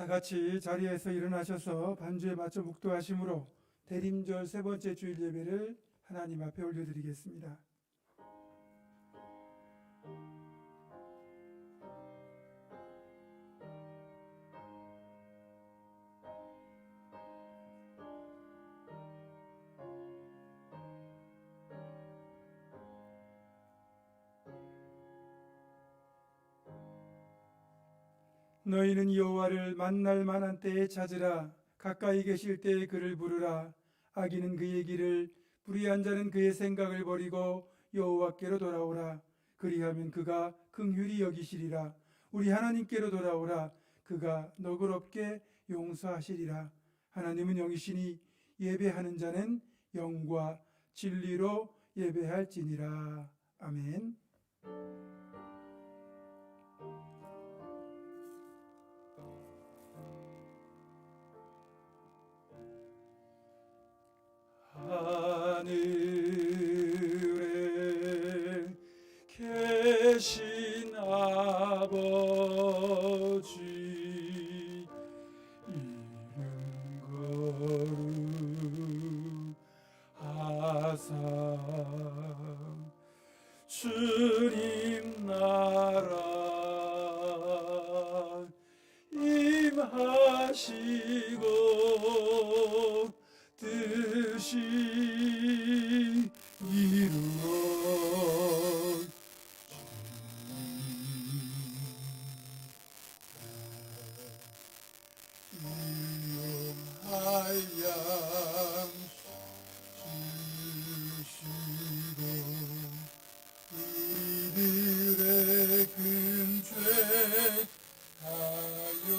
다 같이 자리에서 일어나셔서 반주에 맞춰 묵도하심으로 대림절 세 번째 주일 예배를 하나님 앞에 올려드리겠습니다. 너희는 여호와를 만날 만한 때에 찾으라. 가까이 계실 때에 그를 부르라. 악인은 그의 길을, 불의한 자는 그의 생각을 버리고 여호와께로 돌아오라. 그리하면 그가 긍휼히 여기시리라. 우리 하나님께로 돌아오라. 그가 너그럽게 용서하시리라. 하나님은 영이시니 예배하는 자는 영과 진리로 예배할지니라. 아멘. 하늘에 계신 아버지, 이름 거룩하사 주님 나라 임하시고 뜻이 이루어 이용하여 주시고 우리들의 근죄 하여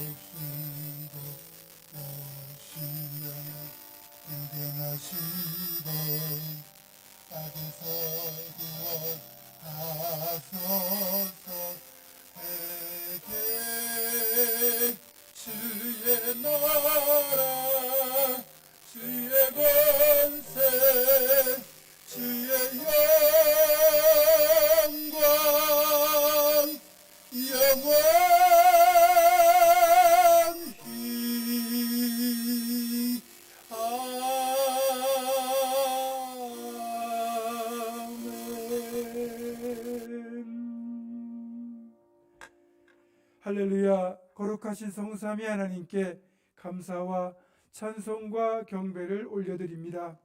하옵시고 인den하시고 악에서 구원하소서. 에게 주의 나라 주의 권세 주의 영광 영원히 할렐루야. 거룩하신 성삼위 하나님께 감사와 찬송과 경배를 올려드립니다.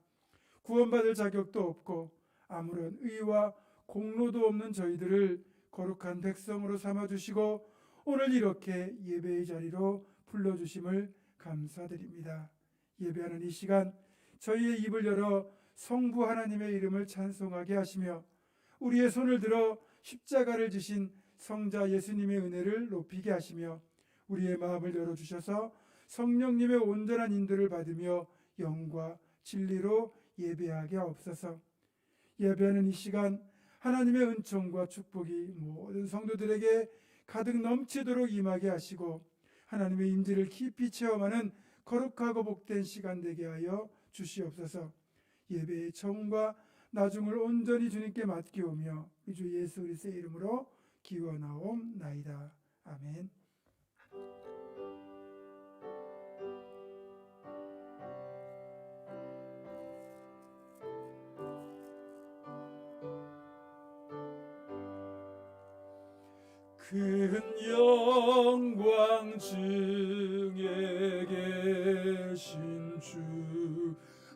구원받을 자격도 없고 아무런 의와 공로도 없는 저희들을 거룩한 백성으로 삼아주시고 오늘 이렇게 예배의 자리로 불러주심을 감사드립니다. 예배하는 이 시간 저희의 입을 열어 성부 하나님의 이름을 찬송하게 하시며 우리의 손을 들어 십자가를 지신 성자 예수님의 은혜를 높이게 하시며 우리의 마음을 열어주셔서 성령님의 온전한 인도를 받으며 영과 진리로 예배하게 하옵소서. 예배하는 이 시간 하나님의 은총과 축복이 모든 성도들에게 가득 넘치도록 임하게 하시고 하나님의 임재를 깊이 체험하는 거룩하고 복된 시간 되게 하여 주시옵소서. 예배의 처음과 나중을 온전히 주님께 맡기오며 우리 주 예수 그리스도의 이름으로 기원하옵나이다. 아멘. 큰 영광 중에 계신 주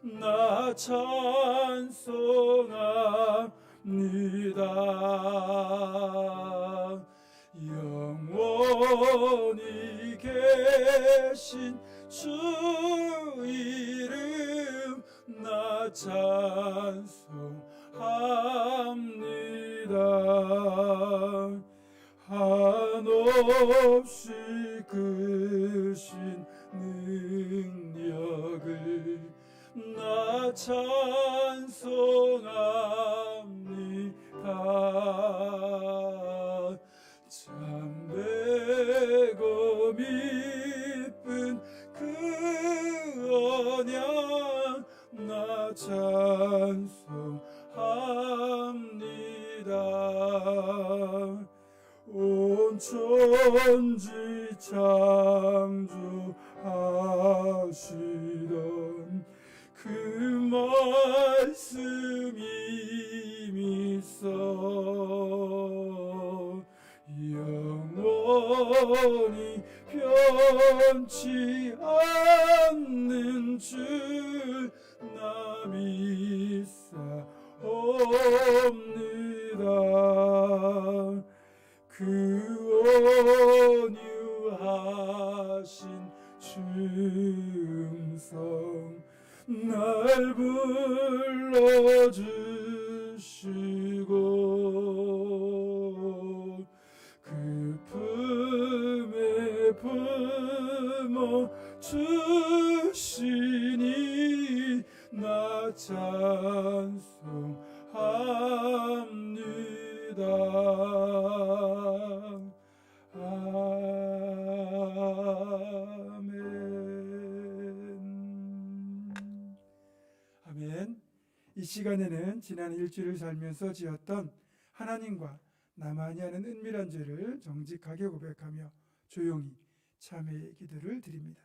나 찬송합니다. 영원히 계신 주 이름 나 찬송합니다. 한없이 크신 능력을 나 찬송합니다. 참되고 미쁜 그 언약 나 찬송합니다. 온 천지 창조하시던 그 말씀이 믿어 영원히 변치 않는 줄 나 믿사옵니다. 그 온유하신 충성 날 불러주시고 그 품에 품어 주시니 나 찬송합니다. 아멘. 이 시간에는 지난 일주일을 살면서 지었던 하나님과 나만이 하는 은밀한 죄를 정직하게 고백하며 조용히 참회의 기도를 드립니다.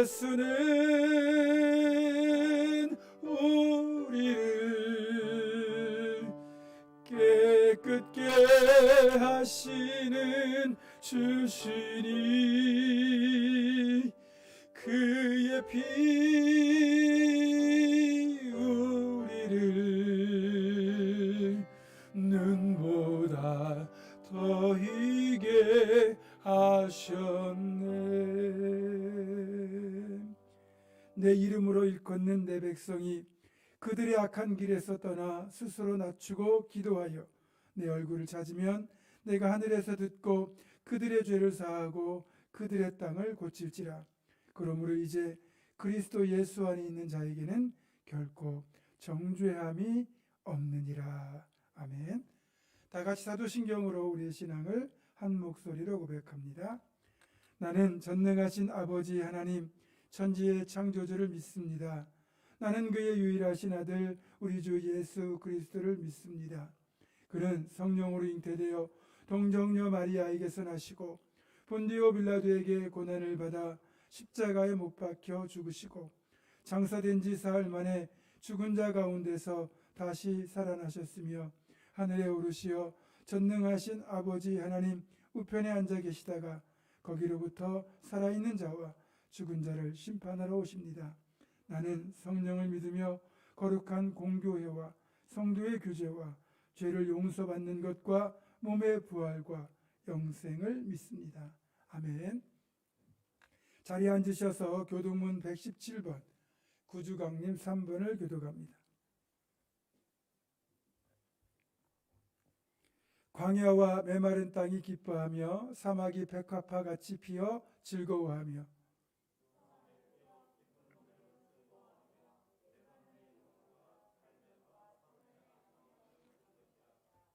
예수는 우리를 깨끗게 하시는 주시니 그의 피 우리를 눈보다 더 희게 하셨네. 내 이름으로 일컫는 내 백성이 그들의 악한 길에서 떠나 스스로 낮추고 기도하여 내 얼굴을 찾으면 내가 하늘에서 듣고 그들의 죄를 사하고 그들의 땅을 고칠지라. 그러므로 이제 그리스도 예수 안에 있는 자에게는 결코 정죄함이 없느니라. 아멘. 다 같이 사도신경으로 우리의 신앙을 한 목소리로 고백합니다. 나는 전능하신 아버지 하나님 천지의 창조주를 믿습니다. 나는 그의 유일하신 아들 우리 주 예수 그리스도를 믿습니다. 그는 성령으로 잉태되어 동정녀 마리아에게서 나시고 본디오 빌라도에게 고난을 받아 십자가에 못 박혀 죽으시고 장사된 지 사흘 만에 죽은 자 가운데서 다시 살아나셨으며 하늘에 오르시어 전능하신 아버지 하나님 우편에 앉아 계시다가 거기로부터 살아있는 자와 죽은 자를 심판하러 오십니다. 나는 성령을 믿으며 거룩한 공교회와 성도의 교제와 죄를 용서받는 것과 몸의 부활과 영생을 믿습니다. 아멘. 자리에 앉으셔서 교동문 117번 구주강림 3번을 교독합니다. 광야와 메마른 땅이 기뻐하며 사막이 백합화같이 피어 즐거워하며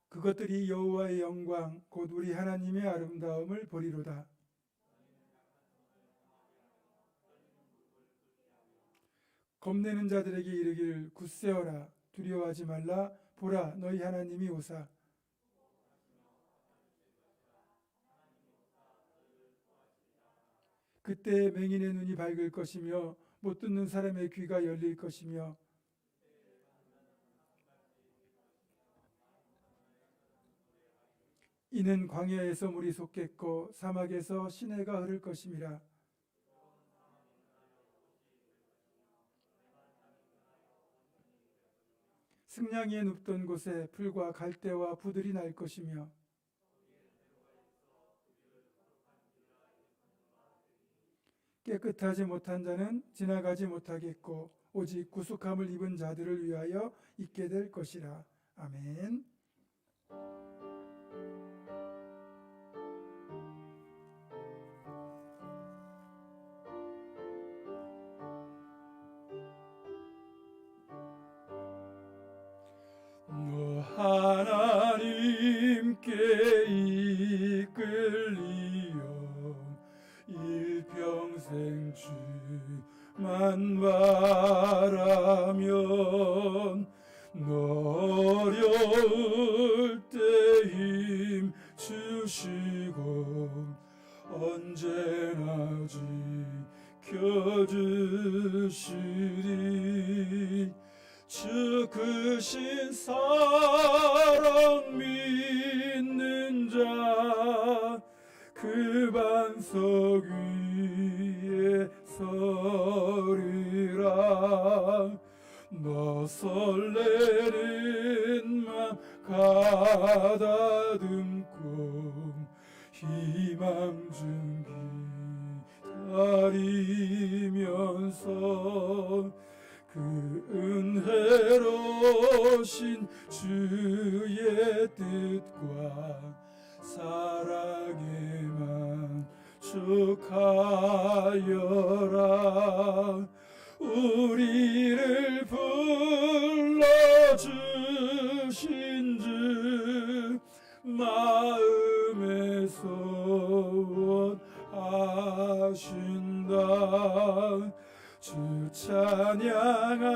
그것들이 여호와의 영광 곧 우리 하나님의 아름다움을 보리로다. 겁내는 자들에게 이르기를 굳세어라 두려워하지 말라 보라 너희 하나님이 오사. 그때 맹인의 눈이 밝을 것이며 못 듣는 사람의 귀가 열릴 것이며 이는 광야에서 물이 솟겠고 사막에서 시내가 흐를 것임이라. 승냥이에 눕던 곳에 풀과 갈대와 부들이 날 것이며 깨끗하지 못한 자는 지나가지 못하겠고 오직 구속함을 입은 자들을 위하여 있게 될 것이라. 아멘. 너 하나님께 이끌리어 일평생 주만 바라면 너 어려울 때 힘 주시고 언제나 지켜주시리. 주 크신 사랑 믿는 자 그 반석 위에 서리라. 너 설레는 맘 가다듬고 희망 중 기다리면서 그 은혜로신 주의 뜻과 사랑에만 족하여라. 우리를 불러주신 주 마음에 소원하신다. 주 찬양하고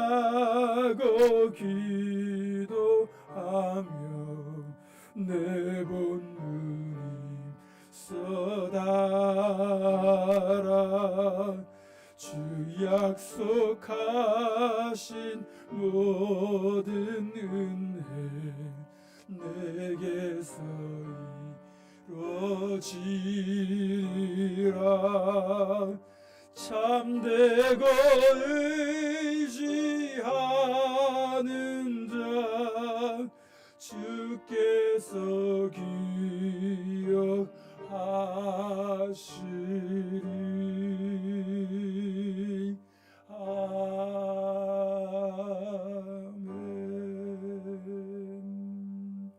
기도하며 내 본분이 쏟아라. 주 약속하신 모든 은혜 내게서 이루어지리라. 참되고 의지하는 자 주께서 기억하시리. 아멘.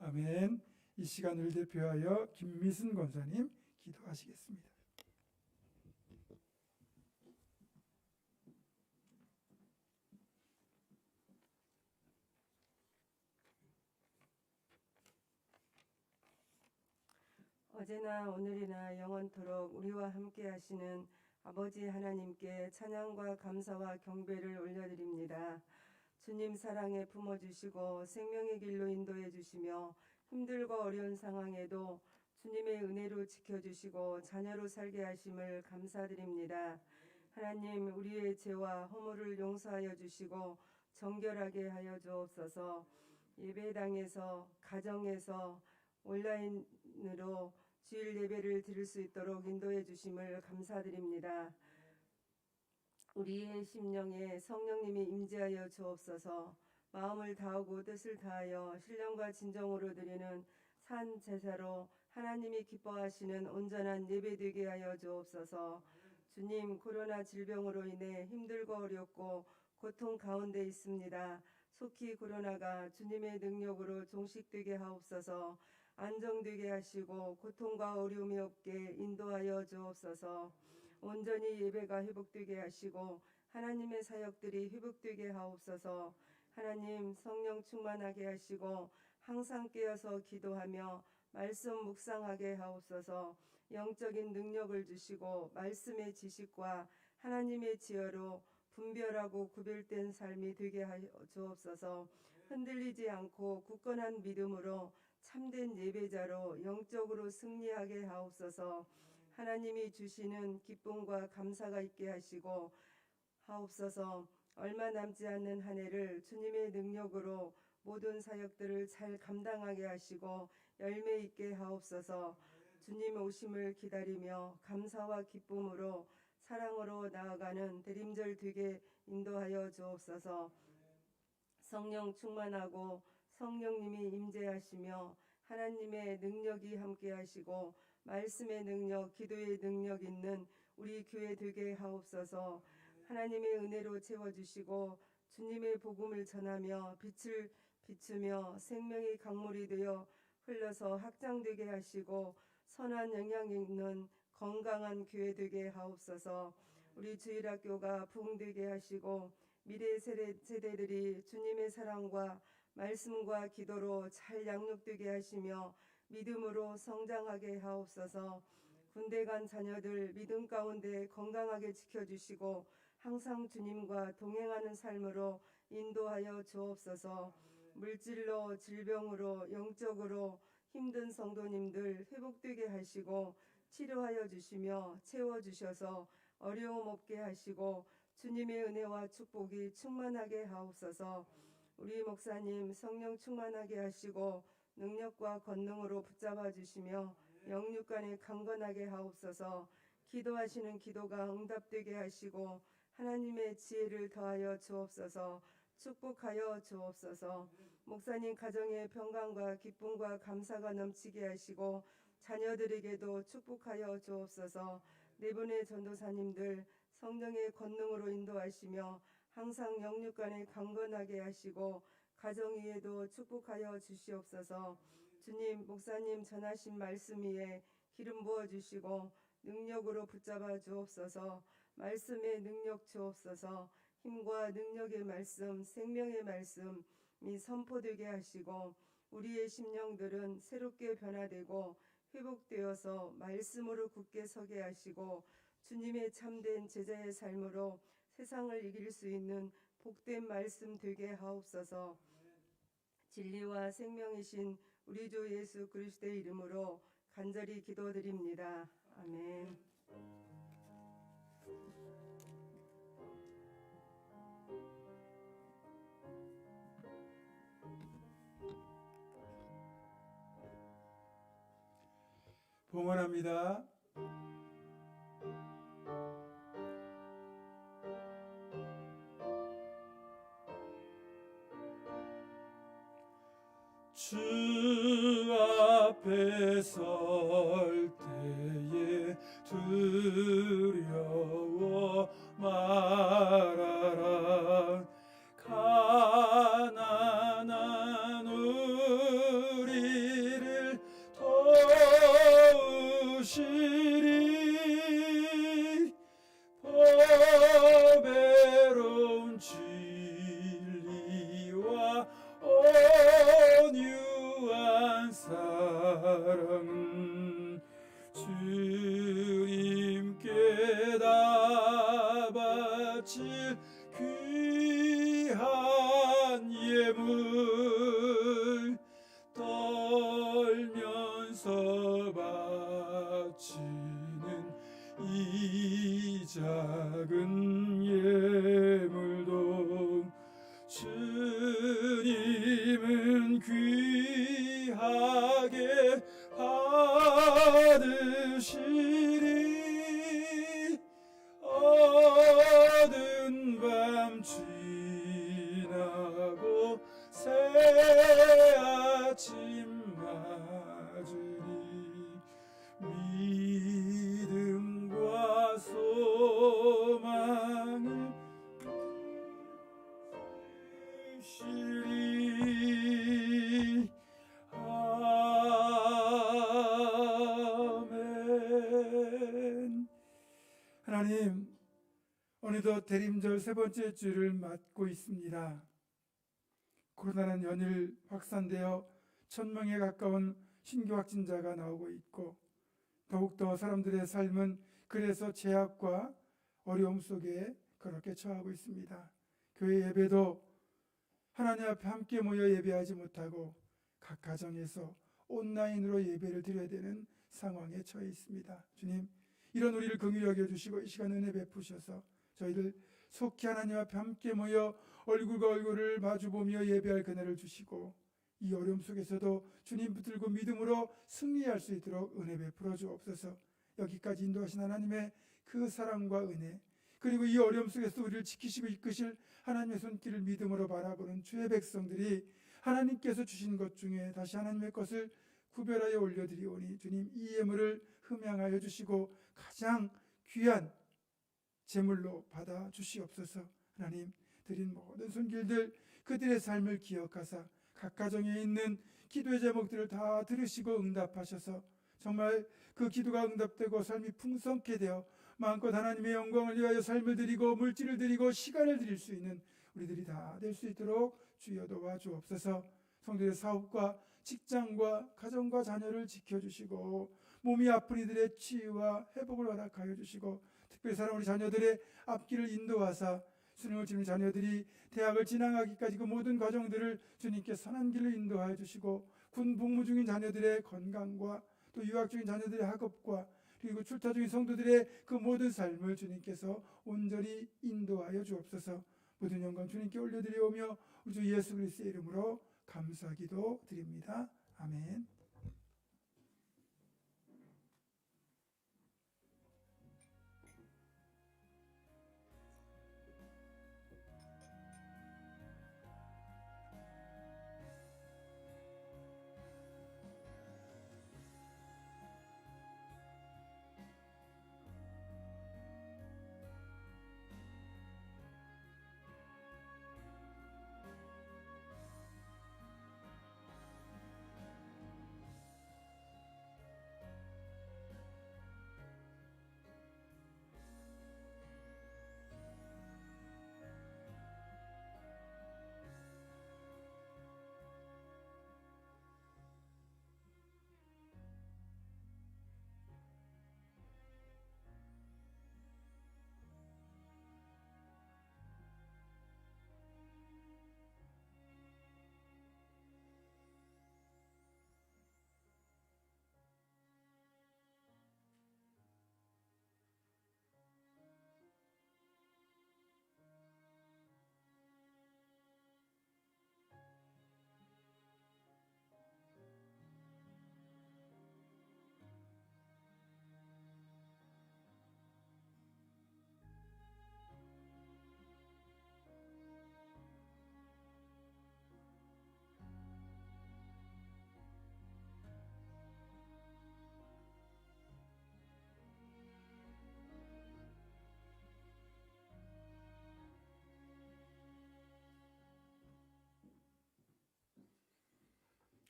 아멘. 이 시간을 대표하여 김미순 권사님 기도하시겠습니다. 어제나 오늘이나 영원토록 우리와 함께 하시는 아버지 하나님께 찬양과 감사와 경배를 올려드립니다. 주님 사랑에 품어주시고 생명의 길로 인도해 주시며 힘들고 어려운 상황에도 주님의 은혜로 지켜주시고 자녀로 살게 하심을 감사드립니다. 하나님, 우리의 죄와 허물을 용서하여 주시고 정결하게 하여 주옵소서. 예배당에서, 가정에서, 온라인으로 주일 예배를 드릴 수 있도록 인도해 주심을 감사드립니다. 우리의 심령에 성령님이 임재하여 주옵소서. 마음을 다하고 뜻을 다하여 신령과 진정으로 드리는 산 제사로 하나님이 기뻐하시는 온전한 예배 되게 하여 주옵소서. 주님, 코로나 질병으로 인해 힘들고 어렵고 고통 가운데 있습니다. 속히 코로나가 주님의 능력으로 종식되게 하옵소서. 안정되게 하시고 고통과 어려움이 없게 인도하여 주옵소서. 온전히 예배가 회복되게 하시고 하나님의 사역들이 회복되게 하옵소서. 하나님, 성령 충만하게 하시고 항상 깨어서 기도하며 말씀 묵상하게 하옵소서. 영적인 능력을 주시고 말씀의 지식과 하나님의 지혜로 분별하고 구별된 삶이 되게 하여 주옵소서. 흔들리지 않고 굳건한 믿음으로 참된 예배자로 영적으로 승리하게 하옵소서. 하나님이 주시는 기쁨과 감사가 있게 하시고 하옵소서. 얼마 남지 않는 한 해를 주님의 능력으로 모든 사역들을 잘 감당하게 하시고 열매 있게 하옵소서. 주님 오심을 기다리며 감사와 기쁨으로 사랑으로 나아가는 대림절 되게 인도하여 주옵소서. 성령 충만하고 성령님이 임재하시며 하나님의 능력이 함께하시고 말씀의 능력, 기도의 능력 있는 우리 교회 되게 하옵소서. 하나님의 은혜로 채워주시고 주님의 복음을 전하며 빛을 비추며 생명의 강물이 되어 흘러서 확장되게 하시고 선한 영향 있는 건강한 교회 되게 하옵소서. 우리 주일학교가 부흥되게 하시고 미래 세대들이 주님의 사랑과 말씀과 기도로 잘 양육되게 하시며 믿음으로 성장하게 하옵소서. 군대 간 자녀들 믿음 가운데 건강하게 지켜주시고 항상 주님과 동행하는 삶으로 인도하여 주옵소서. 물질로 질병으로 영적으로 힘든 성도님들 회복되게 하시고 치료하여 주시며 채워주셔서 어려움 없게 하시고 주님의 은혜와 축복이 충만하게 하옵소서. 우리 목사님 성령 충만하게 하시고 능력과 권능으로 붙잡아 주시며 영육간에 강건하게 하옵소서. 기도하시는 기도가 응답되게 하시고 하나님의 지혜를 더하여 주옵소서. 축복하여 주옵소서. 목사님 가정에 평강과 기쁨과 감사가 넘치게 하시고 자녀들에게도 축복하여 주옵소서. 네 분의 전도사님들 성령의 권능으로 인도하시며 항상 영육간에 강건하게 하시고 가정 위에도 축복하여 주시옵소서. 주님 목사님 전하신 말씀 위에 기름 부어 주시고 능력으로 붙잡아 주옵소서. 말씀의 능력 주옵소서. 힘과 능력의 말씀, 생명의 말씀이 선포되게 하시고 우리의 심령들은 새롭게 변화되고 회복되어서 말씀으로 굳게 서게 하시고 주님의 참된 제자의 삶으로 세상을 이길 수 있는 복된 말씀 되게 하옵소서. 진리와 생명이신 우리 주 예수 그리스도의 이름으로 간절히 기도드립니다. 아멘. 봉헌합니다. 주 앞에 설 때에 두려워 말아라. 가난한 우리를 도우시리. 보배로운 진리와 온유한 사랑은 주님께 다 바칠 귀한 예물. 떨면서 바치는 이 작은 예물도 주님은 귀하게 받으시리. 어두운 밤 지나고 새 아침 맞으리. 믿음과 소망을 주시리. 아멘. 하나님, 오늘도 대림절 세 번째 주를 맞고 있습니다. 코로나는 연일 확산되어 1000명에 가까운 신규 확진자가 나오고 있고 더욱더 사람들의 삶은 그래서 제약과 어려움 속에 그렇게 처하고 있습니다. 교회 예배도 하나님 앞에 함께 모여 예배하지 못하고 각 가정에서 온라인으로 예배를 드려야 되는 상황에 처해 있습니다. 주님, 이런 우리를 긍휼히 여겨주시고 이 시간 은혜 베푸셔서 저희를 속히 하나님 앞에 함께 모여 얼굴과 얼굴을 마주보며 예배할 그날을 주시고 이 어려움 속에서도 주님 붙들고 믿음으로 승리할 수 있도록 은혜 베풀어 주옵소서. 여기까지 인도하신 하나님의 그 사랑과 은혜, 그리고 이 어려움 속에서 우리를 지키시고 이끄실 하나님의 손길을 믿음으로 바라보는 주의 백성들이 하나님께서 주신 것 중에 다시 하나님의 것을 구별하여 올려드리오니 주님 이 예물을 흠양하여 주시고 가장 귀한 제물로 받아 주시옵소서. 하나님, 드린 모든 손길들 그들의 삶을 기억하사 각 가정에 있는 기도의 제목들을 다 들으시고 응답하셔서 정말 그 기도가 응답되고 삶이 풍성케 되어 마음껏 하나님의 영광을 위하여 삶을 드리고 물질을 드리고 시간을 드릴 수 있는 우리들이 다 될 수 있도록 주여 도와주옵소서. 성도의 사업과 직장과 가정과 자녀를 지켜주시고 몸이 아픈 이들의 치유와 회복을 허락하여 주시고 특별히 사랑 우리 자녀들의 앞길을 인도하사 수능을 치는 자녀들이 대학을 진학하기까지 그 모든 과정들을 주님께 선한 길로 인도하여 주시고 군 복무 중인 자녀들의 건강과 또 유학 중인 자녀들의 학업과 그리고 출타 중인 성도들의 그 모든 삶을 주님께서 온전히 인도하여 주옵소서. 모든 영광 주님께 올려드리오며 우리 주 예수 그리스도의 이름으로 감사기도 드립니다. 아멘.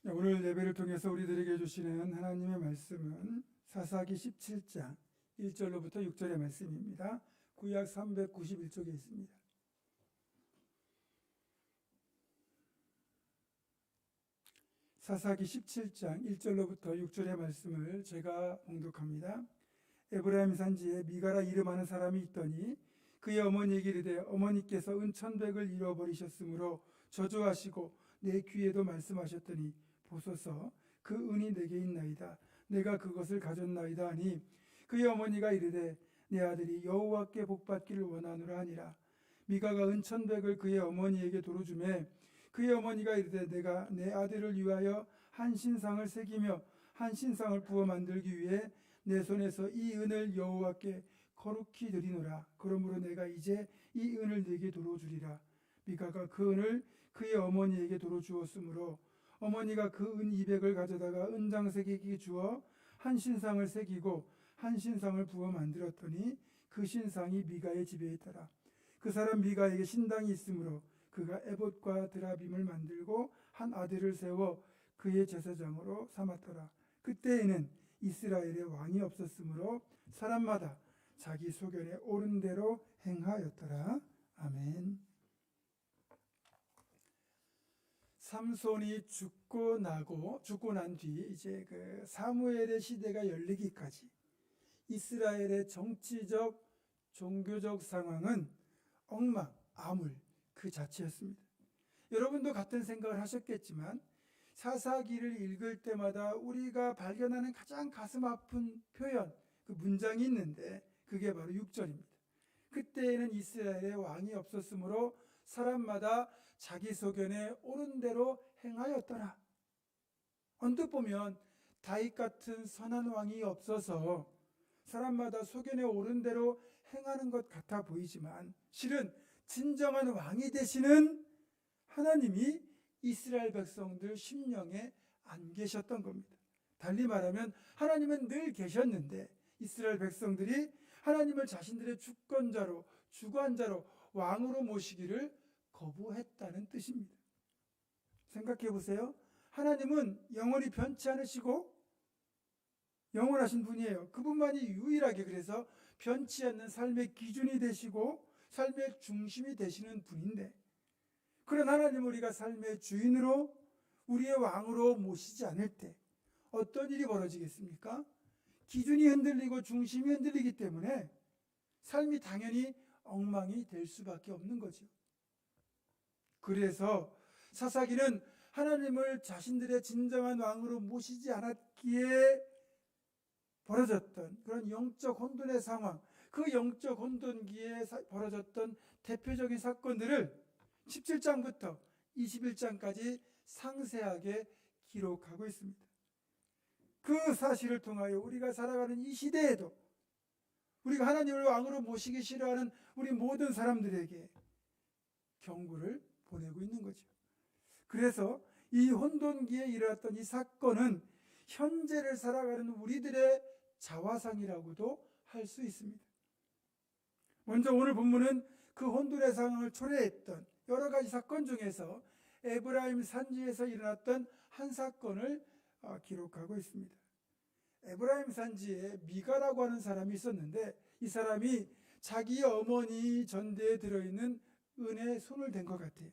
오늘 예배를 통해서 우리들에게 주시는 하나님의 말씀은 사사기 17장 1절로부터 6절의 말씀입니다. 구약 391쪽에 있습니다. 사사기 17장 1절로부터 6절의 말씀을 제가 봉독합니다. 에브라임 산지에 미가라 이름하는 사람이 있더니 그의 어머니에게 이르되 어머니께서 은천백을 잃어버리셨으므로 저주하시고 내 귀에도 말씀하셨더니 보소서 그 은이 내게 있나이다. 내가 그것을 가졌나이다 하니 그의 어머니가 이르되 내 아들이 여호와께 복받기를 원하노라 하니라. 미가가 은천백을 그의 어머니에게 도로 주매 그의 어머니가 이르되 내가 내 아들을 위하여 한 신상을 새기며 한 신상을 부어 만들기 위해 내 손에서 이 은을 여호와께 거룩히 드리노라. 그러므로 내가 이제 이 은을 네게 도로 주리라. 미가가 그 은을 그의 어머니에게 도로 주었으므로 어머니가 그 은 200을 가져다가 은장새기기 주어 한 신상을 새기고 한 신상을 부어 만들었더니 그 신상이 미가의 집에 있더라. 그 사람 미가에게 신당이 있으므로 그가 에봇과 드라빔을 만들고 한 아들을 세워 그의 제사장으로 삼았더라. 그때에는 이스라엘에 왕이 없었으므로 사람마다 자기 소견에 옳은 대로 행하였더라. 아멘. 삼손이 죽고 난 뒤 이제 그 사무엘의 시대가 열리기까지 이스라엘의 정치적 종교적 상황은 엉망 암울 그 자체였습니다. 여러분도 같은 생각을 하셨겠지만 사사기를 읽을 때마다 우리가 발견하는 가장 가슴 아픈 표현, 그 문장이 있는데 그게 바로 6절입니다. 그때에는 이스라엘에 왕이 없었으므로 사람마다 자기 소견에 옳은 대로 행하였더라. 언뜻 보면 다윗 같은 선한 왕이 없어서 사람마다 소견에 옳은 대로 행하는 것 같아 보이지만 실은 진정한 왕이 되시는 하나님이 이스라엘 백성들 심령에 안 계셨던 겁니다. 달리 말하면 하나님은 늘 계셨는데 이스라엘 백성들이 하나님을 자신들의 주권자로 주관자로 왕으로 모시기를 거부했다는 뜻입니다. 생각해 보세요. 하나님은 영원히 변치 않으시고 영원하신 분이에요. 그분만이 유일하게 그래서 변치 않는 삶의 기준이 되시고 삶의 중심이 되시는 분인데, 그런 하나님을 우리가 삶의 주인으로 우리의 왕으로 모시지 않을 때 어떤 일이 벌어지겠습니까? 기준이 흔들리고 중심이 흔들리기 때문에 삶이 당연히 엉망이 될 수밖에 없는 거죠. 그래서 사사기는 하나님을 자신들의 진정한 왕으로 모시지 않았기에 벌어졌던 그런 영적 혼돈의 상황, 그 영적 혼돈기에 벌어졌던 대표적인 사건들을 17장부터 21장까지 상세하게 기록하고 있습니다. 그 사실을 통하여 우리가 살아가는 이 시대에도 우리가 하나님을 왕으로 모시기 싫어하는 우리 모든 사람들에게 경고를 보내고 있는 거죠. 그래서 이 혼돈기에 일어났던 이 사건은 현재를 살아가는 우리들의 자화상이라고도 할 수 있습니다. 먼저 오늘 본문은 그 혼돈의 상황을 초래했던 여러 가지 사건 중에서 에브라임 산지에서 일어났던 한 사건을 기록하고 있습니다. 에브라임 산지에 미가라고 하는 사람이 있었는데, 이 사람이 자기 어머니 전대에 들어있는 은에 손을 댄 것 같아요.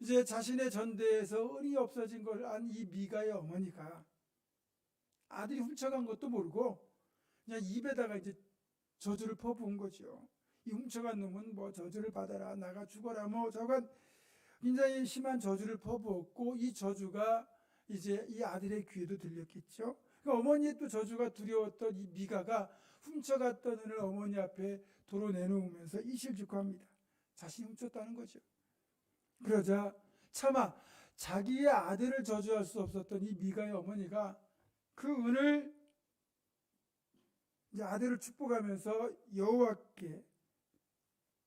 이제 자신의 전대에서 은이 없어진 걸 안 이 미가의 어머니가 아들이 훔쳐간 것도 모르고 그냥 입에다가 이제 저주를 퍼부은 거죠. 이 훔쳐간 놈은 뭐 저주를 받아라, 나가 죽어라, 뭐 저건 굉장히 심한 저주를 퍼부었고, 이 저주가 이제 이 아들의 귀에도 들렸겠죠. 그러니까 어머니의 또 저주가 두려웠던 이 미가가 훔쳐갔던 은을 어머니 앞에 도로 내놓으면서 이실직고합니다. 자신이 훔쳤다는 거죠. 그러자 차마 자기의 아들을 저주할 수 없었던 이 미가의 어머니가 그 은을 이제 아들을 축복하면서 여호와께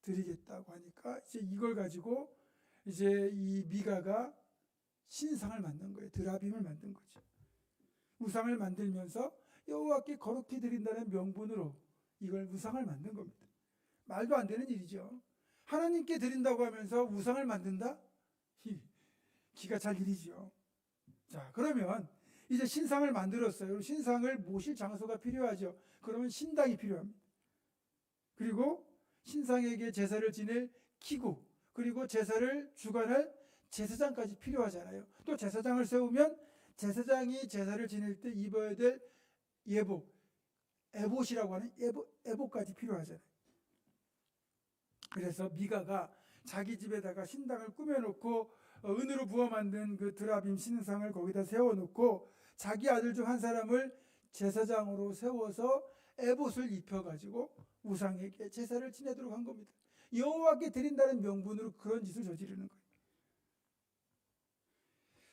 드리겠다고 하니까 이제 이걸 가지고 이제 이 미가가 신상을 만든 거예요. 드라빔을 만든 거죠. 우상을 만들면서 여호와께 거룩히 드린다는 명분으로 이걸 우상을 만든 겁니다. 말도 안 되는 일이죠. 하나님께 드린다고 하면서 우상을 만든다? 기가 찰 일이죠. 자, 그러면 이제 신상을 만들었어요. 신상을 모실 장소가 필요하죠. 그러면 신당이 필요합니다. 그리고 신상에게 제사를 지낼 기구, 그리고 제사를 주관할 제사장까지 필요하잖아요. 또 제사장을 세우면 제사장이 제사를 지낼 때 입어야 될 예복, 에봇이라고 하는 에봇까지 필요하잖아요. 그래서 미가가 자기 집에다가 신당을 꾸며놓고 은으로 부어 만든 그 드라빔 신상을 거기다 세워놓고 자기 아들 중 한 사람을 제사장으로 세워서 에봇을 입혀가지고 우상에게 제사를 지내도록 한 겁니다. 여호와께 드린다는 명분으로 그런 짓을 저지르는 거예요.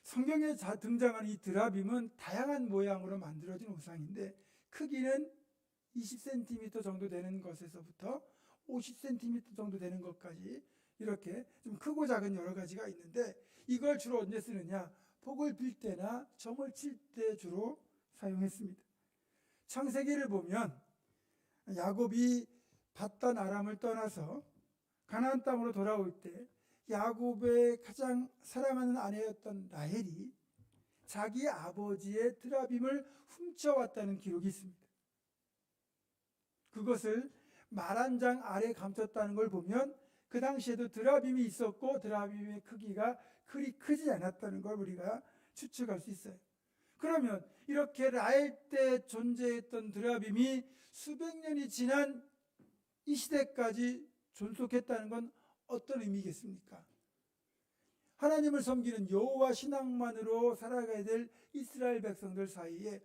성경에 등장하는 이 드라빔은 다양한 모양으로 만들어진 우상인데, 크기는 20cm 정도 되는 것에서부터 50cm 정도 되는 것까지 이렇게 좀 크고 작은 여러 가지가 있는데, 이걸 주로 언제 쓰느냐? 복을 빌 때나 점을 칠 때 주로 사용했습니다. 창세기를 보면 야곱이 밧단 아람을 떠나서 가나안 땅으로 돌아올 때 야곱의 가장 사랑하는 아내였던 라헬이 자기 아버지의 드라빔을 훔쳐왔다는 기록이 있습니다. 그것을 말 한 장 아래 감췄다는 걸 보면 그 당시에도 드라빔이 있었고 드라빔의 크기가 그리 크지 않았다는 걸 우리가 추측할 수 있어요. 그러면 이렇게 라헬 때 존재했던 드라빔이 수백 년이 지난 이 시대까지 존속했다는 건 어떤 의미겠습니까? 하나님을 섬기는 여호와 신앙만으로 살아가야 될 이스라엘 백성들 사이에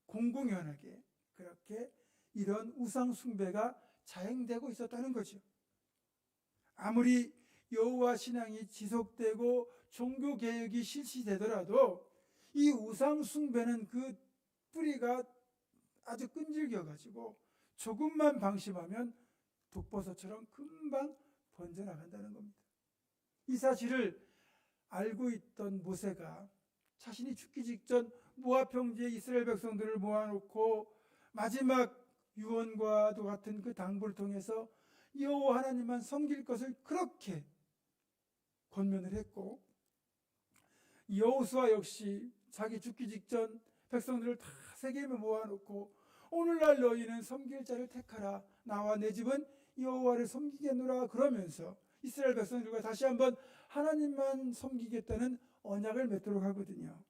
공공연하게 그렇게 이런 우상 숭배가 자행되고 있었다는 거죠. 아무리 여호와 신앙이 지속되고 종교 개혁이 실시되더라도 이 우상 숭배는 그 뿌리가 아주 끈질겨가지고 조금만 방심하면 독버섯처럼 금방 번져나간다는 겁니다. 이 사실을 알고 있던 모세가 자신이 죽기 직전 모압 평지에 이스라엘 백성들을 모아놓고 마지막 유언과도 같은 그 당부를 통해서 여호와 하나님만 섬길 것을 그렇게 권면을 했고, 여호수아 역시 자기 죽기 직전 백성들을 다 세겜에 모아놓고 오늘날 너희는 섬길 자를 택하라. 나와 내 집은 여호와를 섬기겠노라. 그러면서 이스라엘 백성들과 다시 한번 하나님만 섬기겠다는 언약을 맺도록 하거든요.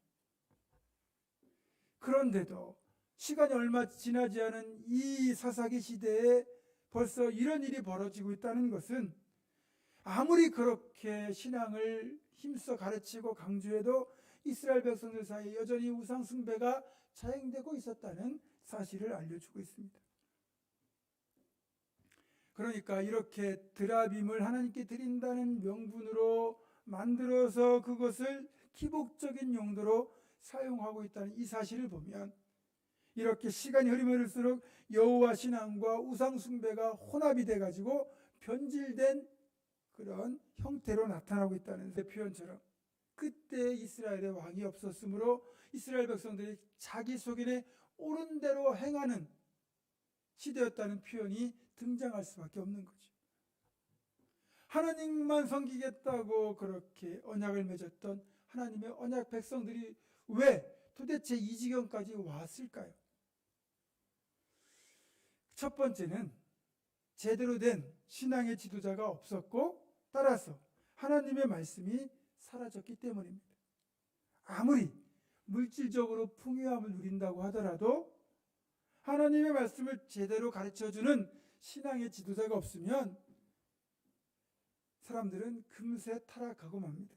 그런데도 시간이 얼마 지나지 않은 이 사사기 시대에 벌써 이런 일이 벌어지고 있다는 것은 아무리 그렇게 신앙을 힘써 가르치고 강조해도 이스라엘 백성들 사이에 여전히 우상 숭배가 자행되고 있었다는 사실을 알려주고 있습니다. 그러니까 이렇게 드라빔을 하나님께 드린다는 명분으로 만들어서 그것을 기복적인 용도로 사용하고 있다는 이 사실을 보면 이렇게 시간이 흐르면 흐를수록 여호와 신앙과 우상 숭배가 혼합이 돼가지고 변질된 그런 형태로 나타나고 있다는 표현처럼 그때 이스라엘의 왕이 없었으므로 이스라엘 백성들이 자기 속인에 옳은 대로 행하는 시대였다는 표현이 등장할 수밖에 없는 거죠. 하나님만 섬기겠다고 그렇게 언약을 맺었던 하나님의 언약 백성들이 왜 도대체 이 지경까지 왔을까요? 첫 번째는 제대로 된 신앙의 지도자가 없었고 따라서 하나님의 말씀이 사라졌기 때문입니다. 아무리 물질적으로 풍요함을 누린다고 하더라도 하나님의 말씀을 제대로 가르쳐주는 신앙의 지도자가 없으면 사람들은 금세 타락하고 맙니다.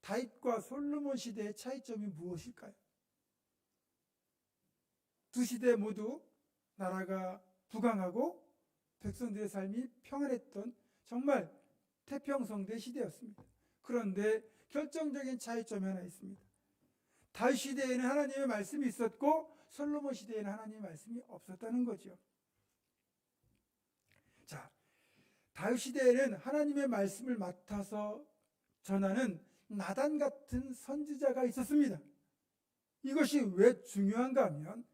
다윗과 솔로몬 시대의 차이점이 무엇일까요? 두 시대 모두 나라가 부강하고 백성들의 삶이 평안했던 정말 태평성대 시대였습니다. 그런데 결정적인 차이점이 하나 있습니다. 다윗 시대에는 하나님의 말씀이 있었고 솔로몬 시대에는 하나님의 말씀이 없었다는 거죠. 자, 다윗 시대에는 하나님의 말씀을 맡아서 전하는 나단 같은 선지자가 있었습니다. 이것이 왜 중요한가 하면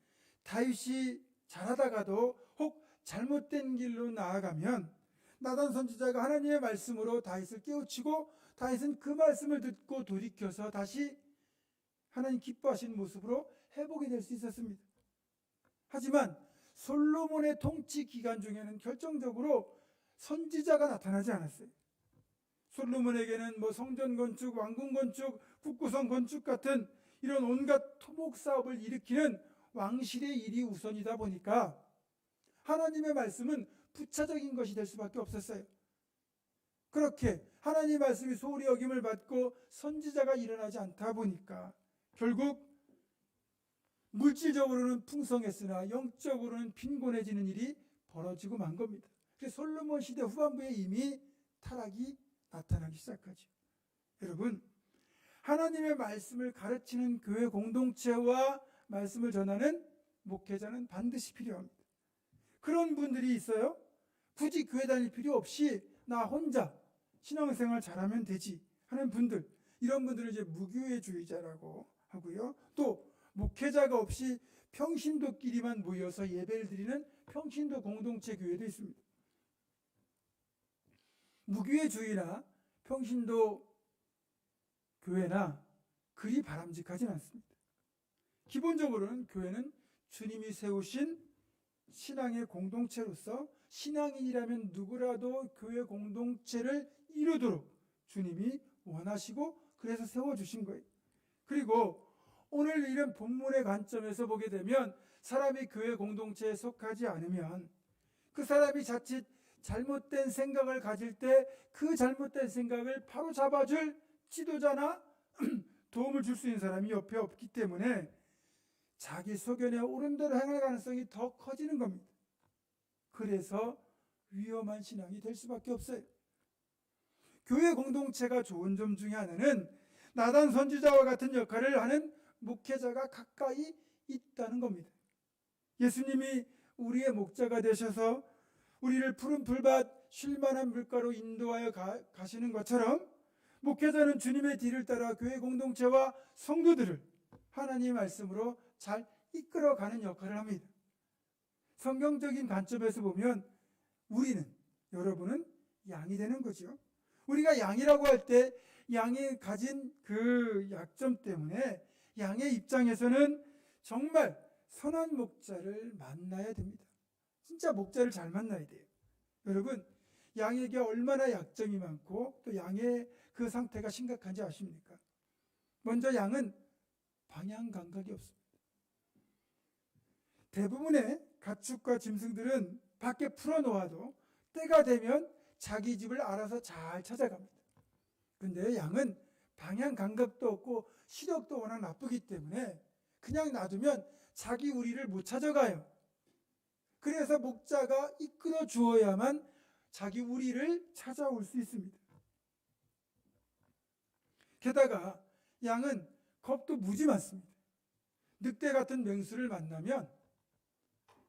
다윗이 잘하다가도 혹 잘못된 길로 나아가면 나단 선지자가 하나님의 말씀으로 다윗을 깨우치고 다윗은 그 말씀을 듣고 돌이켜서 다시 하나님 기뻐하시는 모습으로 회복이 될 수 있었습니다. 하지만 솔로몬의 통치 기간 중에는 결정적으로 선지자가 나타나지 않았어요. 솔로몬에게는 성전 건축, 왕궁 건축, 국구성 건축 같은 이런 온갖 토목 사업을 일으키는 왕실의 일이 우선이다 보니까 하나님의 말씀은 부차적인 것이 될 수밖에 없었어요. 그렇게 하나님의 말씀이 소홀히 여김을 받고 선지자가 일어나지 않다 보니까 결국 물질적으로는 풍성했으나 영적으로는 빈곤해지는 일이 벌어지고 만 겁니다. 그래서 솔로몬 시대 후반부에 이미 타락이 나타나기 시작하죠. 여러분, 하나님의 말씀을 가르치는 교회 공동체와 말씀을 전하는 목회자는 반드시 필요합니다. 그런 분들이 있어요. 굳이 교회 다닐 필요 없이 나 혼자 신앙생활 잘하면 되지 하는 분들, 이런 분들은 이제 무교회주의자라고 하고요. 또 목회자가 없이 평신도끼리만 모여서 예배를 드리는 평신도 공동체 교회도 있습니다. 무교회주의나 평신도 교회나 그리 바람직하진 않습니다. 기본적으로는 교회는 주님이 세우신 신앙의 공동체로서 신앙인이라면 누구라도 교회 공동체를 이루도록 주님이 원하시고 그래서 세워주신 거예요. 그리고 오늘 이런 본문의 관점에서 보게 되면 사람이 교회 공동체에 속하지 않으면 그 사람이 자칫 잘못된 생각을 가질 때 그 잘못된 생각을 바로 잡아줄 지도자나 도움을 줄 수 있는 사람이 옆에 없기 때문에 자기 소견에 옳은 대로 행할 가능성이 더 커지는 겁니다. 그래서 위험한 신앙이 될 수밖에 없어요. 교회 공동체가 좋은 점 중에 하나는 나단 선지자와 같은 역할을 하는 목회자가 가까이 있다는 겁니다. 예수님이 우리의 목자가 되셔서 우리를 푸른 풀밭 쉴만한 물가로 인도하여 가시는 것처럼 목회자는 주님의 뒤를 따라 교회 공동체와 성도들을 하나님의 말씀으로 잘 이끌어가는 역할을 합니다. 성경적인 관점에서 보면 우리는, 여러분은 양이 되는 거죠. 우리가 양이라고 할 때 양이 가진 그 약점 때문에 양의 입장에서는 정말 선한 목자를 만나야 됩니다. 진짜 목자를 잘 만나야 돼요. 여러분, 양에게 얼마나 약점이 많고 또 양의 그 상태가 심각한지 아십니까? 먼저 양은 방향 감각이 없습니다. 대부분의 가축과 짐승들은 밖에 풀어놓아도 때가 되면 자기 집을 알아서 잘 찾아갑니다. 그런데 양은 방향 감각도 없고 시력도 워낙 나쁘기 때문에 그냥 놔두면 자기 우리를 못 찾아가요. 그래서 목자가 이끌어 주어야만 자기 우리를 찾아올 수 있습니다. 게다가 양은 겁도 무지 많습니다. 늑대 같은 맹수를 만나면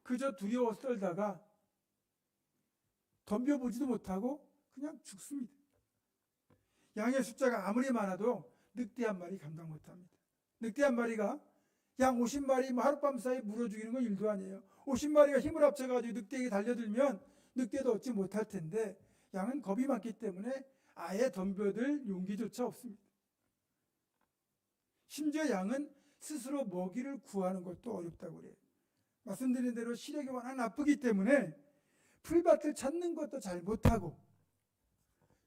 그저 두려워 떨다가 덤벼보지도 못하고 그냥 죽습니다. 양의 숫자가 아무리 많아도 늑대 한 마리 감당 못합니다. 늑대 한 마리가 양 50마리 하룻밤 사이에 물어 죽이는 건 일도 아니에요. 50마리가 힘을 합쳐가지고 늑대에게 달려들면 늑대도 얻지 못할 텐데 양은 겁이 많기 때문에 아예 덤벼들 용기조차 없습니다. 심지어 양은 스스로 먹이를 구하는 것도 어렵다고 그래요. 말씀드린 대로 시력이 워낙 나쁘기 때문에 풀밭을 찾는 것도 잘 못하고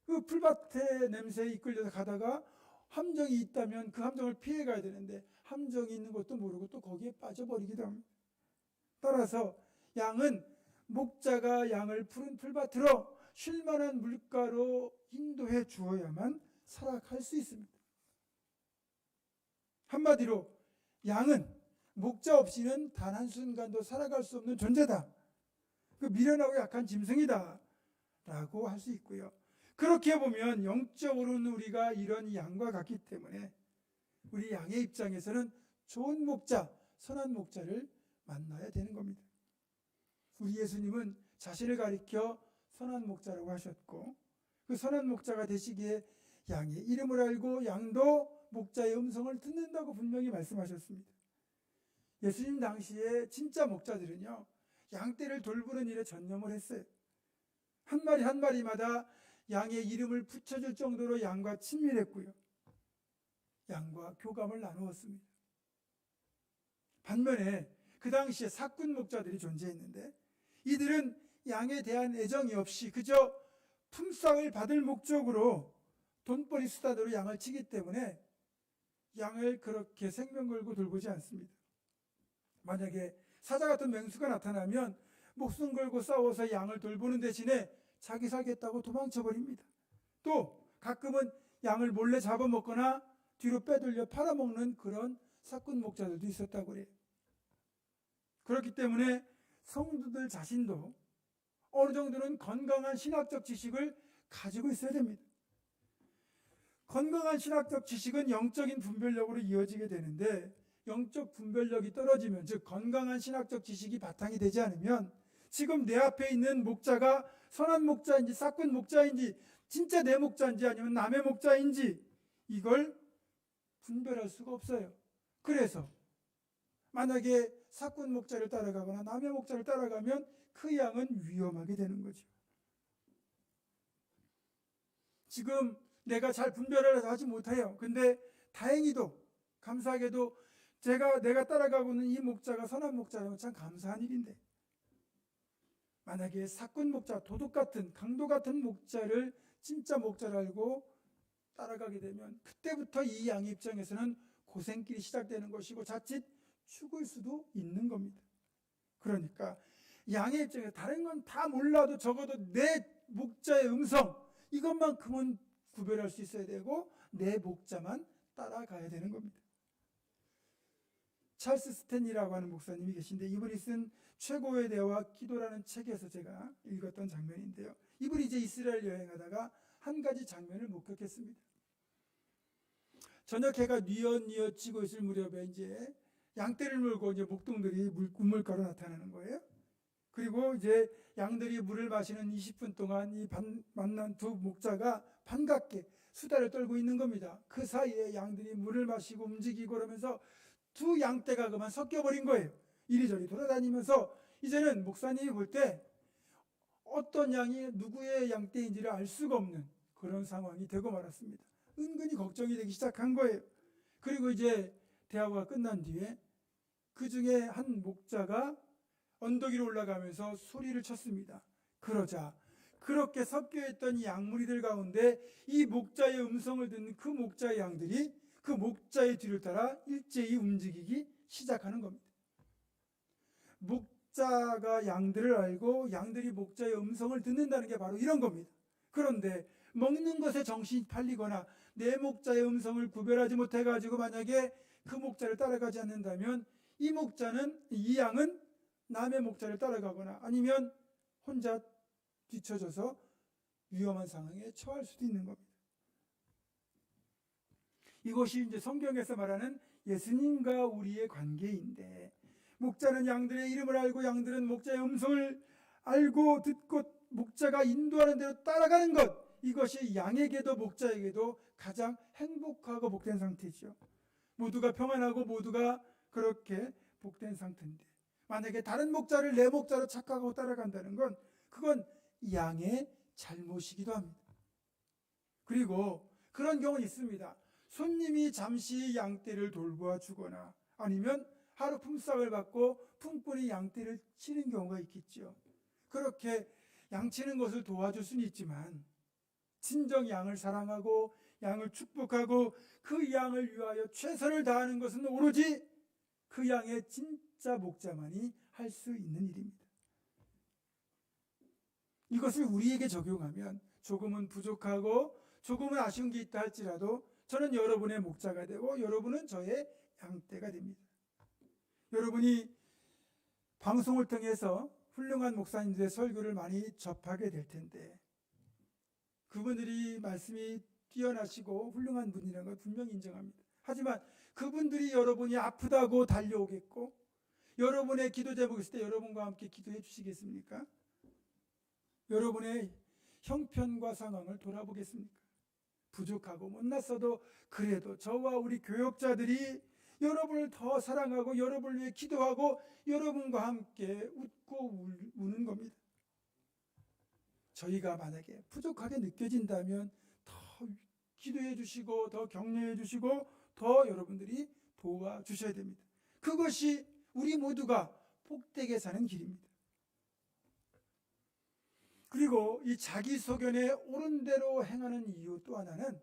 그 풀밭의 냄새에 이끌려서 가다가 함정이 있다면 그 함정을 피해 가야 되는데 함정이 있는 것도 모르고 또 거기에 빠져버리기도 합니다. 따라서 양은 목자가 양을 푸른 풀밭으로 쉴만한 물가로 인도해 주어야만 살아갈 수 있습니다. 한마디로 양은 목자 없이는 단 한순간도 살아갈 수 없는 존재다. 그 미련하고 약한 짐승이다 라고 할 수 있고요. 그렇게 보면 영적으로는 우리가 이런 양과 같기 때문에 우리 양의 입장에서는 좋은 목자, 선한 목자를 만나야 되는 겁니다. 우리 예수님은 자신을 가리켜 선한 목자라고 하셨고 그 선한 목자가 되시기에 양의 이름을 알고 양도 목자의 음성을 듣는다고 분명히 말씀하셨습니다. 예수님 당시에 진짜 목자들은요, 양떼를 돌보는 일에 전념을 했어요. 한 마리 한 마리마다 양의 이름을 붙여줄 정도로 양과 친밀했고요. 양과 교감을 나누었습니다. 반면에 그 당시에 사꾼 목자들이 존재했는데 이들은 양에 대한 애정이 없이 그저 품삯을 받을 목적으로 돈벌이 수단으로 양을 치기 때문에 양을 그렇게 생명 걸고 돌보지 않습니다. 만약에 사자 같은 맹수가 나타나면 목숨 걸고 싸워서 양을 돌보는 대신에 자기 살겠다고 도망쳐버립니다. 또 가끔은 양을 몰래 잡아먹거나 뒤로 빼돌려 팔아먹는 그런 사꾼 목자들도 있었다고 그래요. 그렇기 때문에 성도들 자신도 어느 정도는 건강한 신학적 지식을 가지고 있어야 됩니다. 건강한 신학적 지식은 영적인 분별력으로 이어지게 되는데 영적 분별력이 떨어지면, 즉 건강한 신학적 지식이 바탕이 되지 않으면 지금 내 앞에 있는 목자가 선한 목자인지 사꾼 목자인지 진짜 내 목자인지 아니면 남의 목자인지 이걸 분별할 수가 없어요. 그래서 만약에 사꾼 목자를 따라가거나 남의 목자를 따라가면 그 양은 위험하게 되는 거죠. 지금 내가 잘 분별을 하지 못해요. 근데 다행히도 감사하게도 내가 따라가고 있는 이 목자가 선한 목자라면 참 감사한 일인데 만약에 사꾼 목자, 도둑 같은 강도 같은 목자를 진짜 목자를 알고 따라가게 되면 그때부터 이 양의 입장에서는 고생길이 시작되는 것이고 자칫 죽을 수도 있는 겁니다. 그러니까 양의 입장에서 다른 건 다 몰라도 적어도 내 목자의 음성 이것만큼은 구별할 수 있어야 되고 내 목자만 따라가야 되는 겁니다. 찰스 스탠리라고 하는 목사님이 계신데 이분이 쓴 최고의 대화 기도라는 책에서 제가 읽었던 장면인데요. 이분이 이제 이스라엘 여행하다가 한 가지 장면을 목격했습니다. 저녁 해가 뉘엿뉘엿 지고 있을 무렵에 이제 양떼를 몰고 이제 목동들이 우물가로 나타나는 거예요. 그리고 이제 양들이 물을 마시는 20분 동안 이 만난 두 목자가 반갑게 수다를 떨고 있는 겁니다. 그 사이에 양들이 물을 마시고 움직이고 그러면서 두 양떼가 그만 섞여버린 거예요. 이리저리 돌아다니면서 이제는 목사님이 볼 때 어떤 양이 누구의 양떼인지를 알 수가 없는 그런 상황이 되고 말았습니다. 은근히 걱정이 되기 시작한 거예요. 그리고 이제 대화가 끝난 뒤에 그 중에 한 목자가 언덕 위로 올라가면서 소리를 쳤습니다. 그러자 그렇게 섞여 있던 이 양무리들 가운데 이 목자의 음성을 듣는 그 목자의 양들이 그 목자의 뒤를 따라 일제히 움직이기 시작하는 겁니다. 목자가 양들을 알고 양들이 목자의 음성을 듣는다는 게 바로 이런 겁니다. 그런데 먹는 것에 정신이 팔리거나 내 목자의 음성을 구별하지 못해가지고 만약에 그 목자를 따라가지 않는다면 이 양은 남의 목자를 따라가거나 아니면 혼자 뒤처져서 위험한 상황에 처할 수도 있는 겁니다. 이것이 이제 성경에서 말하는 예수님과 우리의 관계인데, 목자는 양들의 이름을 알고 양들은 목자의 음성을 알고 듣고 목자가 인도하는 대로 따라가는 것, 이것이 양에게도 목자에게도 가장 행복하고 복된 상태죠. 모두가 평안하고 모두가 그렇게 복된 상태인데, 만약에 다른 목자를 내 목자로 착각하고 따라간다는 건 그건 양의 잘못이기도 합니다. 그리고 그런 경우는 있습니다. 손님이 잠시 양떼를 돌보아 주거나 아니면 하루 품삯을 받고 품꾼이 양떼를 치는 경우가 있겠죠. 그렇게 양치는 것을 도와줄 수는 있지만 진정 양을 사랑하고 양을 축복하고 그 양을 위하여 최선을 다하는 것은 오로지 그 양의 진짜 목자만이 할 수 있는 일입니다. 이것을 우리에게 적용하면 조금은 부족하고 조금은 아쉬운 게 있다 할지라도 저는 여러분의 목자가 되고 여러분은 저의 양떼가 됩니다. 여러분이 방송을 통해서 훌륭한 목사님들의 설교를 많이 접하게 될 텐데 그분들이 말씀이 뛰어나시고 훌륭한 분이라는 걸 분명히 인정합니다. 하지만 그분들이 여러분이 아프다고 달려오겠고 여러분의 기도 제목이 있을 때 여러분과 함께 기도해 주시겠습니까? 여러분의 형편과 상황을 돌아보겠습니까? 부족하고 못났어도 그래도 저와 우리 교역자들이 여러분을 더 사랑하고 여러분을 위해 기도하고 여러분과 함께 웃고 우는 겁니다. 저희가 만약에 부족하게 느껴진다면 더 기도해 주시고 더 격려해 주시고 더 여러분들이 도와주셔야 됩니다. 그것이 우리 모두가 복되게 사는 길입니다. 그리고 이 자기 소견에 옳은 대로 행하는 이유 또 하나는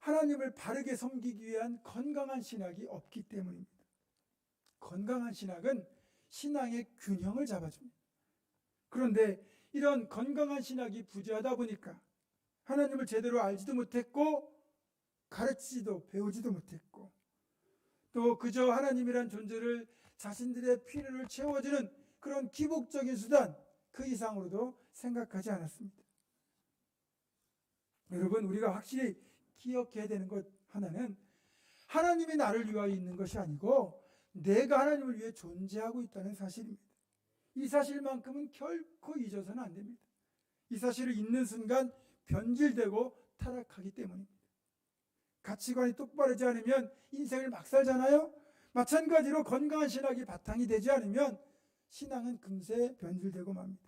하나님을 바르게 섬기기 위한 건강한 신학이 없기 때문입니다. 건강한 신학은 신앙의 균형을 잡아줍니다. 그런데 이런 건강한 신학이 부재하다 보니까 하나님을 제대로 알지도 못했고 가르치지도 배우지도 못했고 또 그저 하나님이란 존재를 자신들의 필요를 채워주는 그런 기복적인 수단 그 이상으로도 생각하지 않았습니다. 여러분, 우리가 확실히 기억해야 되는 것 하나는 하나님이 나를 위하여 있는 것이 아니고 내가 하나님을 위해 존재하고 있다는 사실입니다. 이 사실만큼은 결코 잊어서는 안 됩니다. 이 사실을 잊는 순간 변질되고 타락하기 때문입니다. 가치관이 똑바르지 않으면 인생을 막 살잖아요. 마찬가지로 건강한 신학이 바탕이 되지 않으면 신앙은 금세 변질되고 맙니다.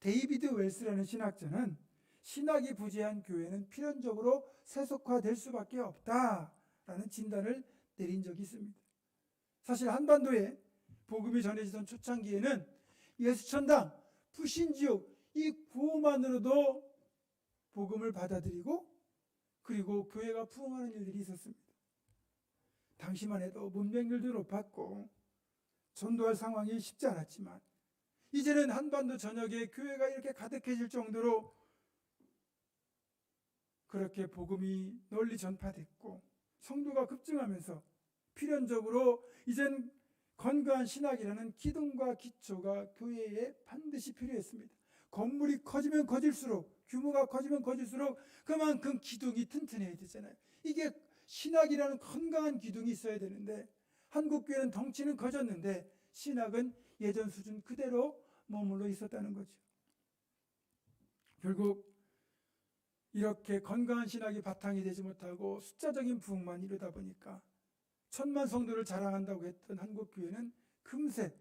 데이비드 웰스라는 신학자는 신학이 부재한 교회는 필연적으로 세속화될 수밖에 없다라는 진단을 내린 적이 있습니다. 사실 한반도에 복음이 전해지던 초창기에는 예수천당, 불신지옥 이 구호만으로도 복음을 받아들이고 그리고 교회가 부흥하는 일들이 있었습니다. 당시만 해도 문맹률도 높았고 전도할 상황이 쉽지 않았지만 이제는 한반도 전역에 교회가 이렇게 가득해질 정도로 그렇게 복음이 널리 전파됐고 성도가 급증하면서 필연적으로 이젠 건강한 신학이라는 기둥과 기초가 교회에 반드시 필요했습니다. 건물이 커지면 커질수록 규모가 커지면 커질수록 그만큼 기둥이 튼튼해야 되잖아요. 이게 신학이라는 건강한 기둥이 있어야 되는데 한국교회는 덩치는 커졌는데 신학은 예전 수준 그대로 머물러 있었다는 거죠. 결국 이렇게 건강한 신학이 바탕이 되지 못하고 숫자적인 부흥만 이루다 보니까 1000만 성도를 자랑한다고 했던 한국교회는 금세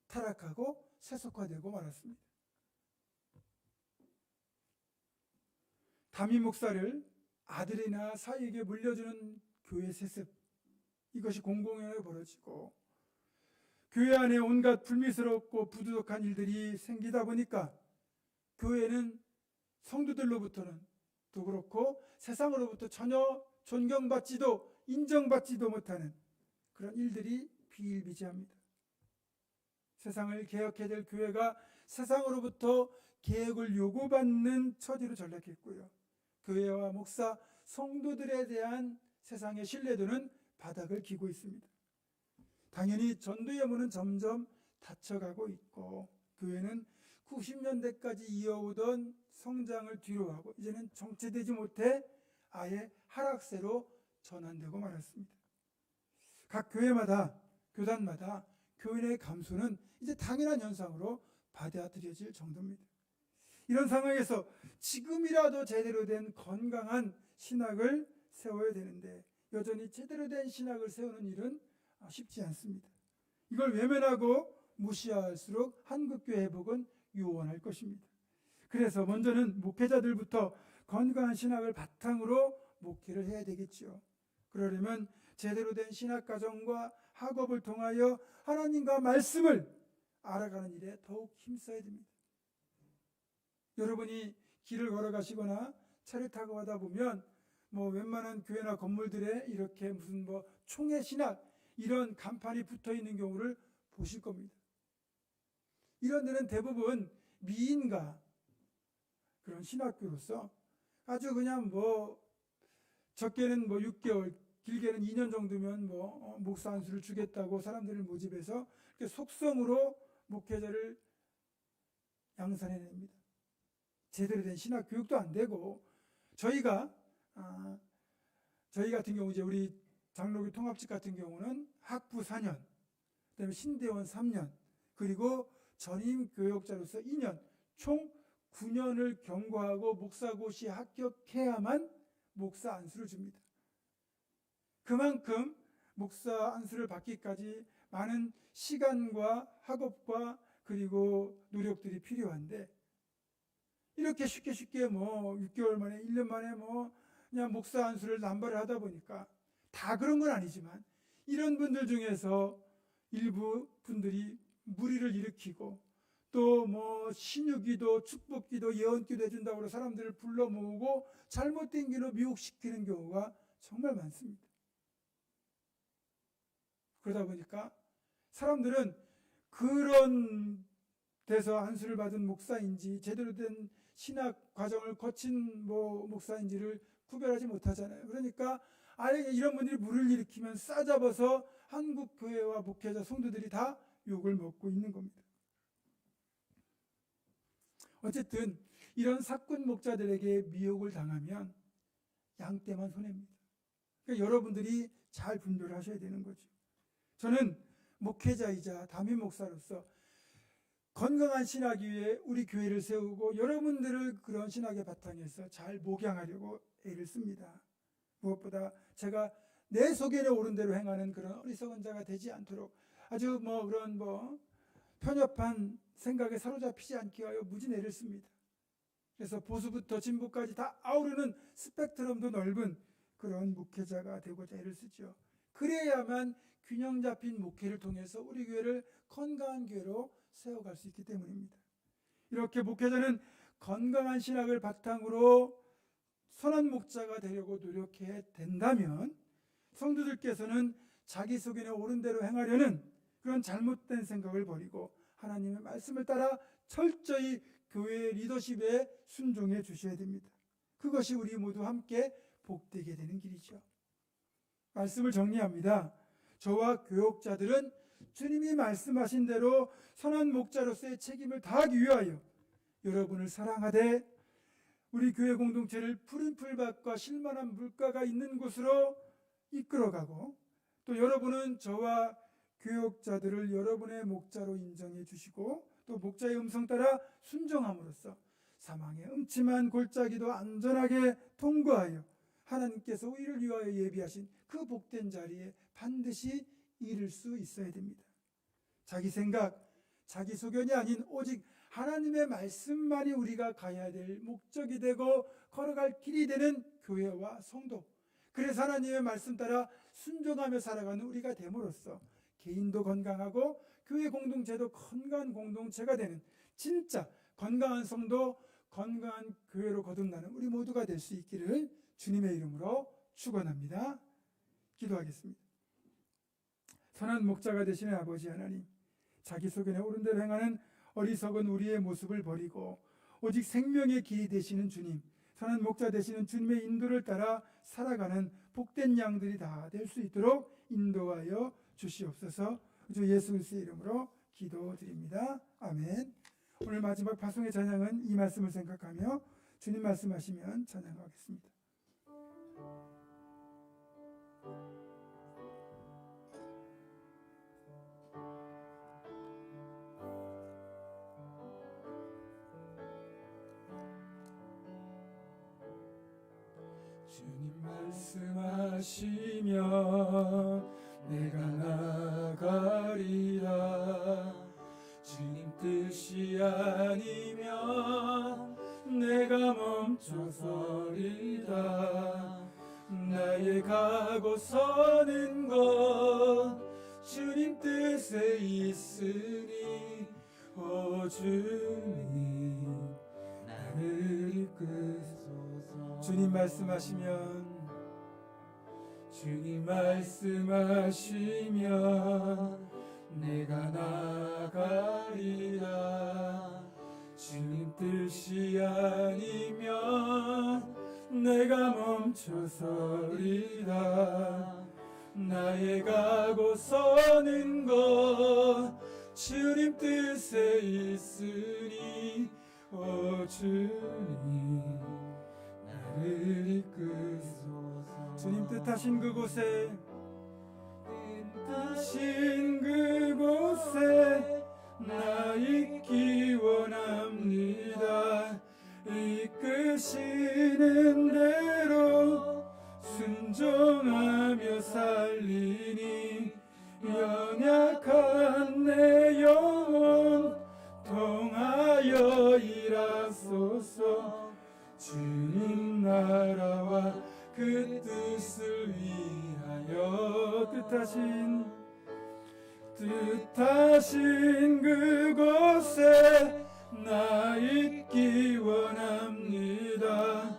타락하고 세속화되고 말았습니다. 담임 목사를 아들이나 사위에게 물려주는 교회 세습, 이것이 공공연하게 벌어지고 교회 안에 온갖 불미스럽고 부도덕한 일들이 생기다 보니까 교회는 성도들로부터는 또 그렇고 세상으로부터 전혀 존경받지도 인정받지도 못하는 그런 일들이 비일비재합니다. 세상을 개혁해야 될 교회가 세상으로부터 개혁을 요구받는 처지로 전락했고요. 교회와 목사, 성도들에 대한 세상의 신뢰도는 바닥을 기고 있습니다. 당연히 전도의 문은 점점 닫혀가고 있고 교회는 90년대까지 이어오던 성장을 뒤로하고 이제는 정체되지 못해 아예 하락세로 전환되고 말았습니다. 각 교회마다 교단마다 교인의 감소는 이제 당연한 현상으로 받아들여질 정도입니다. 이런 상황에서 지금이라도 제대로 된 건강한 신학을 세워야 되는데 여전히 제대로 된 신학을 세우는 일은 쉽지 않습니다. 이걸 외면하고 무시할수록 한국교회 회복은 요원할 것입니다. 그래서 먼저는 목회자들부터 건강한 신학을 바탕으로 목회를 해야 되겠죠. 그러려면 제대로 된 신학과정과 학업을 통하여 하나님과 말씀을 알아가는 일에 더욱 힘써야 됩니다. 여러분이 길을 걸어가시거나 차를 타고 가다 보면 웬만한 교회나 건물들에 이렇게 무슨 총회 신학 이런 간판이 붙어 있는 경우를 보실 겁니다. 이런 데는 대부분 미인가 그런 신학교로서 아주 그냥 적게는 6개월, 길게는 2년 정도면 목사 안수를 주겠다고 사람들을 모집해서 이렇게 속성으로 목회자를 양산해냅니다. 제대로 된 신학 교육도 안 되고 저희 같은 경우 이제 우리 장로교 통합직 같은 경우는 학부 4년, 그다음에 신대원 3년, 그리고 전임 교역자로서 2년, 총 9년을 경과하고 목사고시 합격해야만 목사 안수를 줍니다. 그만큼 목사 안수를 받기까지 많은 시간과 학업과 그리고 노력들이 필요한데 이렇게 쉽게 6개월 만에 1년 만에 그냥 목사 안수를 남발을 하다 보니까 다 그런 건 아니지만 이런 분들 중에서 일부 분들이 무리를 일으키고 또 신유기도 축복기도 예언기도 해준다고 해서 사람들을 불러 모으고 잘못된 길로 미혹시키는 경우가 정말 많습니다. 그러다 보니까 사람들은 그런 데서 안수를 받은 목사인지 제대로 된 신학 과정을 거친 목사인지를 구별하지 못하잖아요. 그러니까 아예 이런 분들이 물을 일으키면 싸잡아서 한국 교회와 목회자 성도들이 다 욕을 먹고 있는 겁니다. 어쨌든 이런 사꾼 목자들에게 미혹을 당하면 양떼만 손해입니다. 그러니까 여러분들이 잘 분별을 하셔야 되는 거죠. 저는 목회자이자 담임 목사로서 건강한 신학 위에 우리 교회를 세우고 여러분들을 그런 신학의 바탕에서 잘 목양하려고 애를 씁니다. 무엇보다 제가 내 속에는 옳은 대로 행하는 그런 어리석은 자가 되지 않도록 아주 그런 편협한 생각에 사로잡히지 않게 하여 무진 애를 씁니다. 그래서 보수부터 진보까지 다 아우르는 스펙트럼도 넓은 그런 목회자가 되고자 애를 쓰죠. 그래야만 균형 잡힌 목회를 통해서 우리 교회를 건강한 교회로 세워갈 수 있기 때문입니다. 이렇게 목회자는 건강한 신학을 바탕으로 선한 목자가 되려고 노력해야 된다면 성도들께서는 자기 속에는 옳은 대로 행하려는 그런 잘못된 생각을 버리고 하나님의 말씀을 따라 철저히 교회의 리더십에 순종해 주셔야 됩니다. 그것이 우리 모두 함께 복되게 되는 길이죠. 말씀을 정리합니다. 저와 교역자들은 주님이 말씀하신 대로 선한 목자로서의 책임을 다하기 위하여 여러분을 사랑하되 우리 교회 공동체를 푸른 풀밭과 실만한 물가가 있는 곳으로 이끌어가고 또 여러분은 저와 교역자들을 여러분의 목자로 인정해 주시고 또 목자의 음성 따라 순종함으로써 사망의 음침한 골짜기도 안전하게 통과하여 하나님께서 우리를 위하여 예비하신 그 복된 자리에 반드시 이를 수 있어야 됩니다. 자기 생각, 자기소견이 아닌 오직 하나님의 말씀만이 우리가 가야 될 목적이 되고 걸어갈 길이 되는 교회와 성도, 그래서 하나님의 말씀 따라 순종하며 살아가는 우리가 됨으로써 개인도 건강하고 교회 공동체도 건강한 공동체가 되는 진짜 건강한 성도, 건강한 교회로 거듭나는 우리 모두가 될 수 있기를 주님의 이름으로 축원합니다. 기도하겠습니다. 선한 목자가 되시는 아버지 하나님, 자기 소견에 옳은 대로 행하는 어리석은 우리의 모습을 버리고 오직 생명의 길이 되시는 주님, 선한 목자 되시는 주님의 인도를 따라 살아가는 복된 양들이 다 될 수 있도록 인도하여 주시옵소서. 주 예수 그리스도의 이름으로 기도드립니다. 아멘. 오늘 마지막 파송의 찬양은 이 말씀을 생각하며 주님 말씀하시면 찬양하겠습니다. 주님 말씀하시면 내가 나가리라. 주님 뜻이 아니면 내가 멈춰서리다. 나의 가고 서는 것 주님 뜻에 있으니 오 주님 나를 이끄소서. 주님 말씀하시면 내가 나가리라. 주님 뜻이 아니면 내가 멈춰서리라. 나의 가고 서는 것 주님 뜻에 있으니 오 주님 나를 이끄소서. 주님 뜻하신 그곳에 나 있기 원합니다. 이끄시는 대로 순종하며 살리니 연약한 내 영혼 통하여 일하소서. 주님 나라와 그 뜻을 위하여 뜻하신 그곳에 나 있기 원합니다.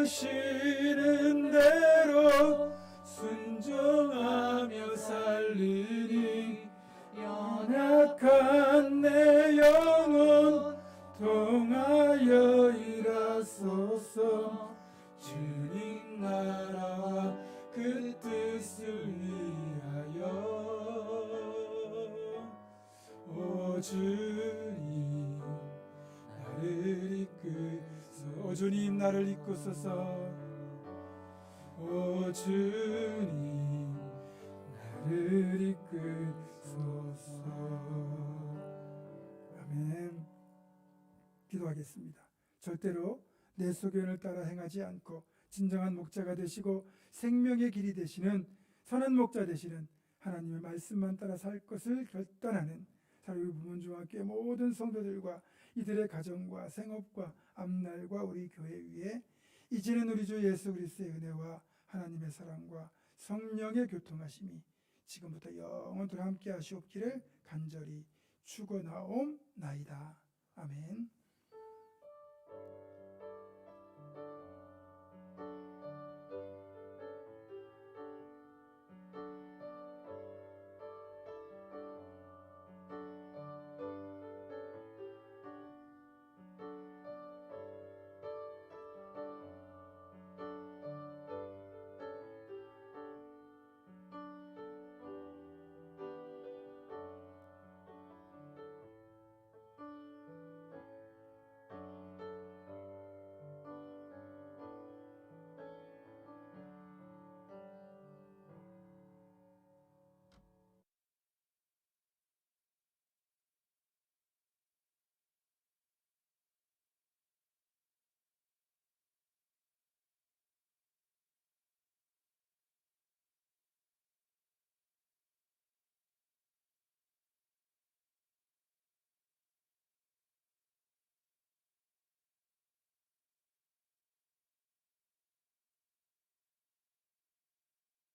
이끄시는 대로 순종하며 살리니 연약한 내 영혼 통하여 일하소서. 주님 나라와 그 뜻을 위하여 오 주님 나를 이끄소서. 오 주님 나를 이끄소서. 오 주님 나를 이끄소서. 아멘. 기도하겠습니다. 절대로 내 소견을 따라 행하지 않고 진정한 목자가 되시고 생명의 길이 되시는 선한 목자 되시는 하나님의 말씀만 따라 살 것을 결단하는 사랑의 부문중학교의 모든 성도들과 이들의 가정과 생업과 앞날과 우리 교회 위에 이제는 우리 주 예수 그리스도의 은혜와 하나님의 사랑과 성령의 교통하심이 지금부터 영원토록 함께 하시옵기를 간절히 축원하옵나이다. 아멘.